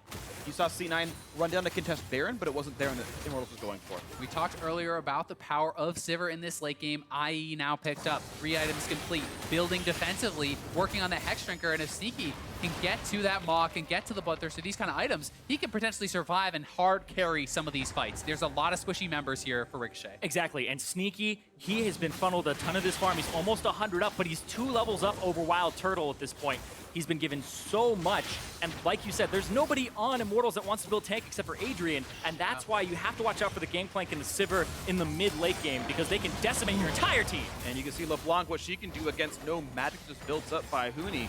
You saw C9 run down to contest Baron, but it wasn't there and the Immortals was going for. We talked earlier about the power of Sivir in this late game. IE now picked up, 3 items complete, building defensively, working on the Hex Drinker, and if Sneaky can get to that Mach and get to the Bloodthirster, these kind of items, he can potentially survive and hard carry some of these fights. There's a lot of squishy members here for Ricochet. Exactly, and Sneaky, he has been funneled a ton of this farm. He's almost 100 up, but he's 2 levels up over Wild Turtle at this point. He's been given so much, and like you said, there's nobody on Immortals that wants to build tank except for Adrian, and that's why you have to watch out for the Gangplank and the Sivir in the mid-late game, because they can decimate your entire team. And you can see LeBlanc, what she can do against no magic just built up by Huni.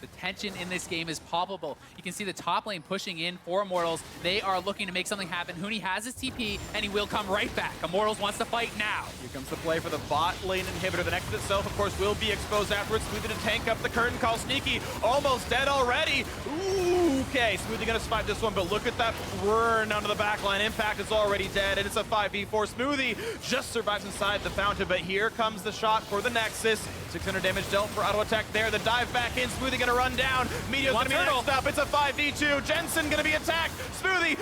The tension in this game is palpable. You can see the top lane pushing in for Immortals. They are looking to make something happen. Huni has his TP, and he will come right back. Immortals wants to fight now. Here comes the play for the bot lane inhibitor. The Nexus itself, of course, will be exposed afterwards. Smoothie to tank up the curtain call. Sneaky, almost dead already. Ooh, okay, Smoothie gonna survive this one, but look at that burn onto the back line. Impact is already dead, and it's a 5v4. Smoothie just survives inside the fountain, but here comes the shot for the Nexus. 600 damage dealt for auto attack there. The dive back in. Smoothie gonna run down. Meteor's gonna be next up. It's a 5v2. Jensen gonna be attacked. Smoothie,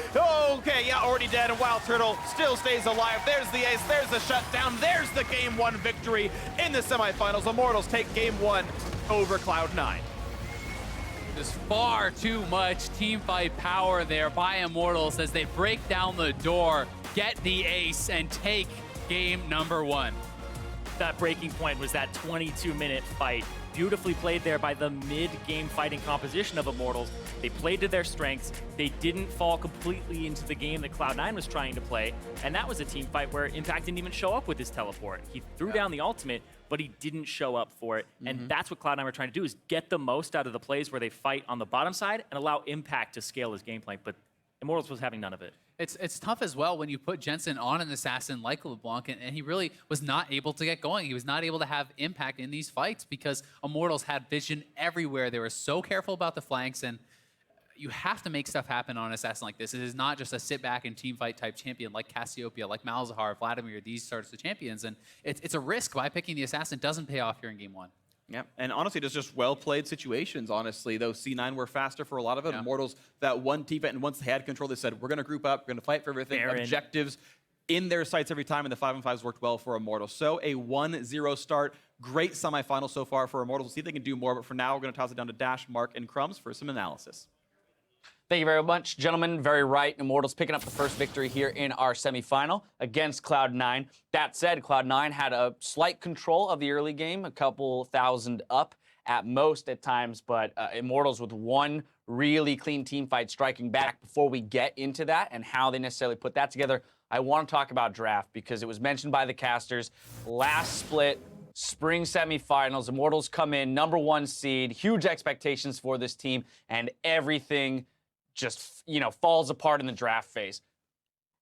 okay, yeah, already dead. And Wild Turtle still stays alive. There's the ace. There's the shutdown. There's the game 1 victory in the semifinals. Immortals take game 1 over Cloud9. There's far too much team fight power there by Immortals as they break down the door, get the ace, and take game number 1. That breaking point was that 22-minute fight. Beautifully played there by the mid-game fighting composition of Immortals. They played to their strengths. They didn't fall completely into the game that Cloud9 was trying to play. And that was a team fight where Impact didn't even show up with his teleport. He threw down the ultimate, but he didn't show up for it. And that's what Cloud9 were trying to do, is get the most out of the plays where they fight on the bottom side and allow Impact to scale his gameplay. But Immortals was having none of it. It's tough as well when you put Jensen on an assassin like LeBlanc, and he really was not able to get going. He was not able to have impact in these fights because Immortals had vision everywhere. They were so careful about the flanks, and you have to make stuff happen on an assassin like this. It is not just a sit back and team fight type champion like Cassiopeia, like Malzahar, Vladimir, these sorts of champions, and it's a risk by picking the assassin. Doesn't pay off here in game 1. Yeah, and honestly, just well-played situations, honestly. Though C9 were faster for a lot of it. Yeah. Immortals, that one team fight, and once they had control, they said, we're going to group up, we're going to fight for everything. Baron. Objectives in their sights every time, and the 5-on-5s worked well for Immortals. So a 1-0 start. Great semifinal so far for Immortals. We'll see if they can do more, but for now, we're going to toss it down to Dash, Mark, and Crumbs for some analysis. Thank you very much, gentlemen. Very right. Immortals picking up the first victory here in our semifinal against Cloud9. That said, Cloud9 had a slight control of the early game, a couple thousand up at most at times, but Immortals with one really clean team fight striking back. Before we get into that and how they necessarily put that together, I want to talk about draft because it was mentioned by the casters. Last split, spring semifinals, Immortals come in, #1 seed, huge expectations for this team, and everything just, falls apart in the draft phase.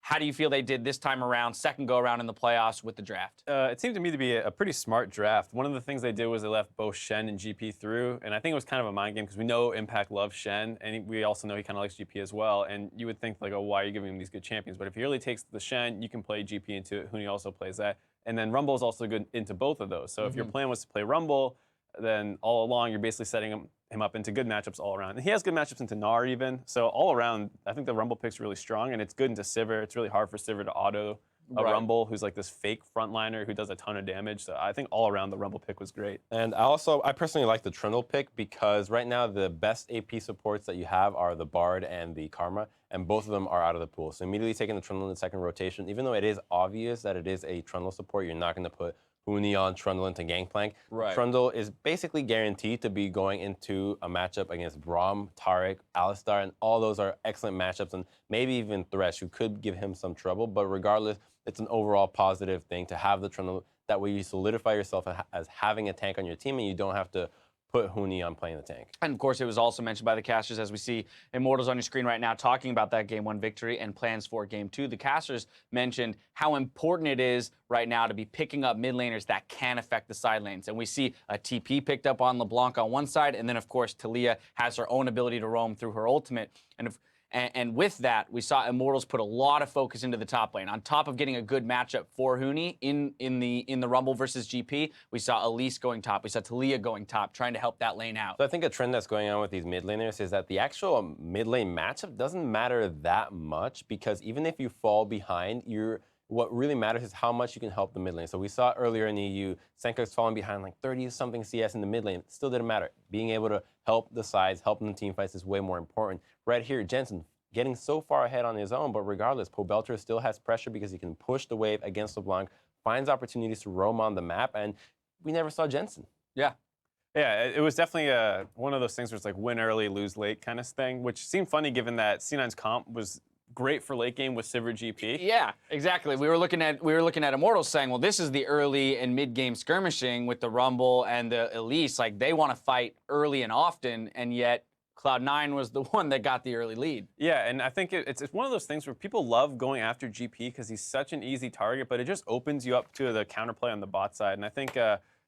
How do you feel they did this time around, second go around in the playoffs with the draft? It seemed to me to be a pretty smart draft. One of the things they did was they left both Shen and GP through, and I think it was kind of a mind game because we know Impact loves Shen, and we also know he kind of likes GP as well, and you would think, like, oh, why are you giving him these good champions? But if he really takes the Shen, you can play GP into it. Huni also plays that. And then Rumble is also good into both of those. So if your plan was to play Rumble, then all along you're basically setting him up into good matchups all around. And he has good matchups into Gnar even. So all around, I think the Rumble pick's really strong, and it's good into Sivir. It's really hard for Sivir to auto a Rumble who's like this fake frontliner who does a ton of damage. So I think all around the Rumble pick was great. And I personally like the Trundle pick because right now the best AP supports that you have are the Bard and the Karma, and both of them are out of the pool. So immediately taking the Trundle in the second rotation, even though it is obvious that it is a Trundle support, you're not going to put Huni on Trundle into Gangplank. Right. Trundle is basically guaranteed to be going into a matchup against Braum, Taric, Alistar, and all those are excellent matchups, and maybe even Thresh, who could give him some trouble. But regardless, it's an overall positive thing to have the Trundle. That way you solidify yourself as having a tank on your team, and you don't have to put Huni on playing the tank. And of course, it was also mentioned by the casters, as we see Immortals on your screen right now talking about that Game 1 victory and plans for Game 2. The casters mentioned how important it is right now to be picking up mid laners that can affect the side lanes. And we see a TP picked up on LeBlanc on one side, and then of course Talia has her own ability to roam through her ultimate. And with that, we saw Immortals put a lot of focus into the top lane. On top of getting a good matchup for Huni in the Rumble versus GP, we saw Elise going top. We saw Talia going top, trying to help that lane out. So I think a trend that's going on with these mid laners is that the actual mid lane matchup doesn't matter that much because even if you fall behind, what really matters is how much you can help the mid lane. So we saw earlier in the EU, Senka's falling behind like 30-something CS in the mid lane. It still didn't matter. Being able to help the sides, helping the team fights is way more important. Right here, Jensen getting so far ahead on his own, but regardless, Pobelter still has pressure because he can push the wave against LeBlanc, finds opportunities to roam on the map, and we never saw Jensen. Yeah. Yeah, it was definitely one of those things where it's like win early, lose late kind of thing, which seemed funny given that C9's comp was great for late game with Sivir GP. Yeah, exactly. We were looking at Immortals saying, well, this is the early and mid game skirmishing with the Rumble and the Elise. Like they want to fight early and often, and yet Cloud9 was the one that got the early lead. Yeah, and I think it's one of those things where people love going after GP because he's such an easy target, but it just opens you up to the counterplay on the bot side. And I think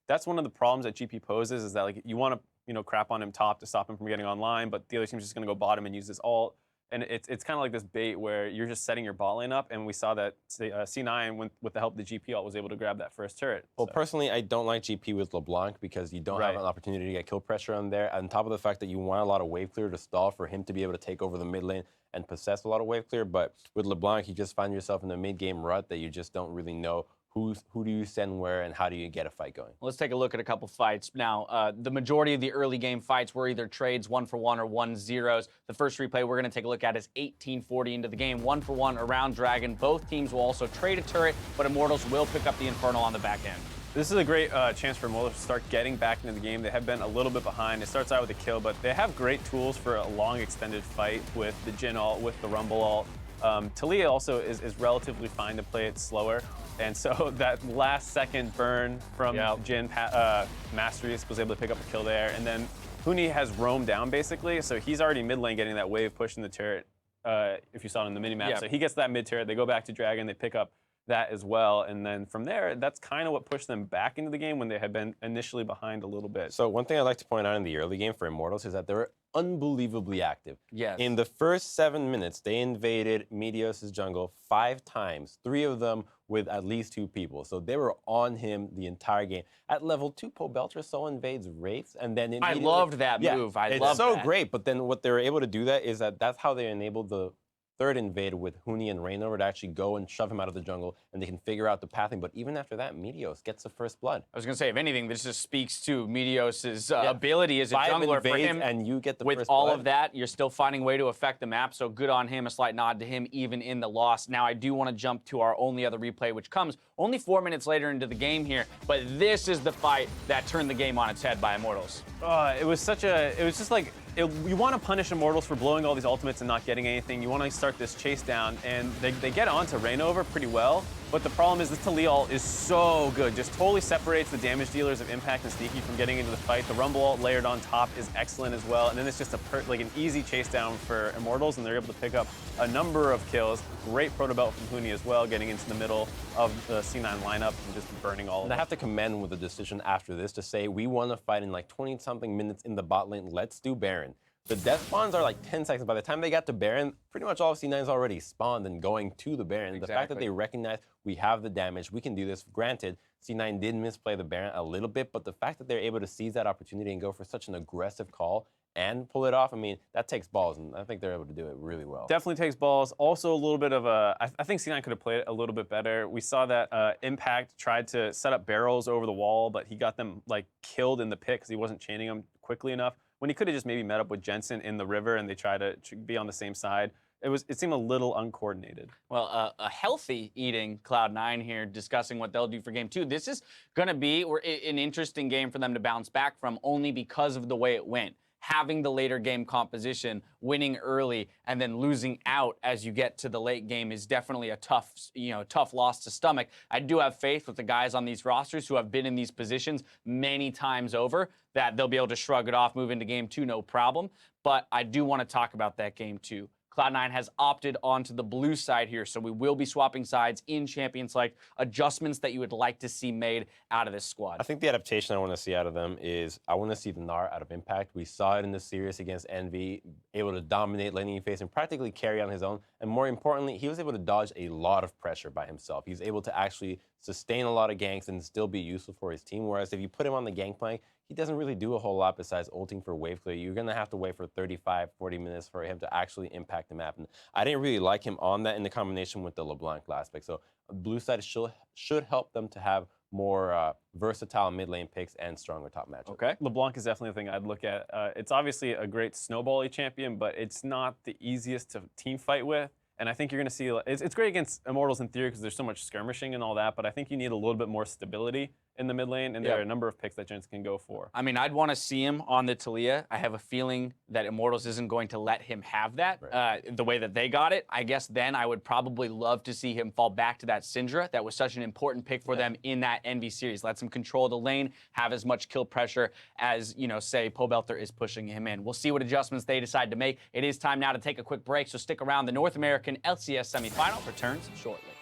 that's one of the problems that GP poses is that like you want to crap on him top to stop him from getting online, but the other team's just going to go bottom and use his ult. And it's kind of like this bait where you're just setting your bot lane up, and we saw that C9, with the help of the GP ult, was able to grab that first turret. Well, personally, I don't like GP with LeBlanc because you don't have an opportunity to get kill pressure on there. On top of the fact that you want a lot of wave clear to stall for him to be able to take over the mid lane and possess a lot of wave clear. But with LeBlanc, you just find yourself in a mid-game rut that you just don't really know who do you send where and how do you get a fight going. Let's take a look at a couple fights. Now, the majority of the early game fights were either trades 1-for-1 or 1-0s. The first replay we're going to take a look at is 18:40 into the game, 1-for-1 around Dragon. Both teams will also trade a turret, but Immortals will pick up the Infernal on the back end. This is a great chance for Immortals to start getting back into the game. They have been a little bit behind. It starts out with a kill, but they have great tools for a long extended fight with the Jhin ult, with the Rumble ult. Talia also is relatively fine to play it slower. And so that last second burn from Jhin, Masteries was able to pick up a kill there. And then Huni has roamed down basically, so he's already mid lane getting that wave push in the turret, if you saw it in the minimap. Yeah. So he gets that mid turret, they go back to Dragon, they pick up that as well. And then from there, that's kind of what pushed them back into the game when they had been initially behind a little bit. So one thing I'd like to point out in the early game for Immortals is that they were unbelievably active. Yes. In the first 7 minutes, they invaded Meteos' jungle 5 times, 3 of them with at least 2 people. So they were on him the entire game. At level 2, Pobeltraso invades Wraiths, and then I loved that move. I it's loved so that. great, but then what they were able to do that's how they enabled the third invade with Huni and Reignover to actually go and shove him out of the jungle, and they can figure out the pathing. But even after that, Meteos gets the first blood. I was going to say, if anything, this just speaks to Meteos' ability as a 5 jungler for invades him. and you get the With first all blood. of that, you're still finding a way to affect the map, so good on him. A slight nod to him, even in the loss. Now, I do want to jump to our only other replay, which comes only 4 minutes later into the game here, but this is the fight that turned the game on its head by Immortals. It was just like, you want to punish Immortals for blowing all these ultimates and not getting anything. You want to start this chase down, and they get onto Reignover pretty well. But the problem is this Talia ult is so good. Just totally separates the damage dealers of Impact and Sneaky from getting into the fight. The Rumble ult layered on top is excellent as well. And then it's just like an easy chase down for Immortals, and they're able to pick up a number of kills. Great proto belt from Huni as well, getting into the middle of the C9 lineup and just burning all of And them. I have to commend them with the decision after this to say, we want to fight in like 20-something minutes in the bot lane. Let's do Baron. The death spawns are like 10 seconds. By the time they got to Baron, pretty much all of C9's already spawned and going to the Baron. Exactly. The fact that they recognize we have the damage, we can do this. Granted, C9 did misplay the Baron a little bit, but the fact that they're able to seize that opportunity and go for such an aggressive call and pull it off, I mean, that takes balls, and I think they're able to do it really well. Definitely takes balls. Also a little bit of I think C9 could have played it a little bit better. We saw that Impact tried to set up barrels over the wall, but he got them like killed in the pit because he wasn't chaining them quickly enough. When he could have just maybe met up with Jensen in the river and they tried to be on the same side. It seemed a little uncoordinated. Well, a healthy eating Cloud9 here, discussing what they'll do for game 2. This is going to be an interesting game for them to bounce back from, only because of the way it went. Having the later game composition, winning early, and then losing out as you get to the late game is definitely a tough loss to stomach. I do have faith with the guys on these rosters who have been in these positions many times over that they'll be able to shrug it off, move into game 2, no problem. But I do want to talk about that game 2. Cloud9 has opted onto the blue side here, so we will be swapping sides in Champions League. Adjustments that you would like to see made out of this squad. I think the adaptation I want to see out of them is I want to see the Gnar out of Impact. We saw it in the series against Envy, able to dominate laning phase and practically carry on his own. And more importantly, he was able to dodge a lot of pressure by himself. He's able to actually sustain a lot of ganks and still be useful for his team. Whereas if you put him on the gangplank, he doesn't really do a whole lot besides ulting for wave clear. You're going to have to wait for 35, 40 minutes for him to actually impact the map. And I didn't really like him on that in the combination with the LeBlanc aspect. So blue side should help them to have more versatile mid lane picks and stronger top matchups. Okay. LeBlanc is definitely a thing I'd look at. It's obviously a great snowball-y champion, but it's not the easiest to team fight with. And I think you're going to see, it's great against Immortals in theory because there's so much skirmishing and all that, but I think you need a little bit more stability in the mid lane, and there are a number of picks that Jensen can go for. I mean, I'd want to see him on the Talia. I have a feeling that Immortals isn't going to let him have that the way that they got it. I guess then I would probably love to see him fall back to that Syndra. That was such an important pick for them in that Envy series. Lets him control the lane, have as much kill pressure as, you know, say, Pobelter is pushing him in. We'll see what adjustments they decide to make. It is time now to take a quick break, so stick around. The North American LCS semifinal returns shortly.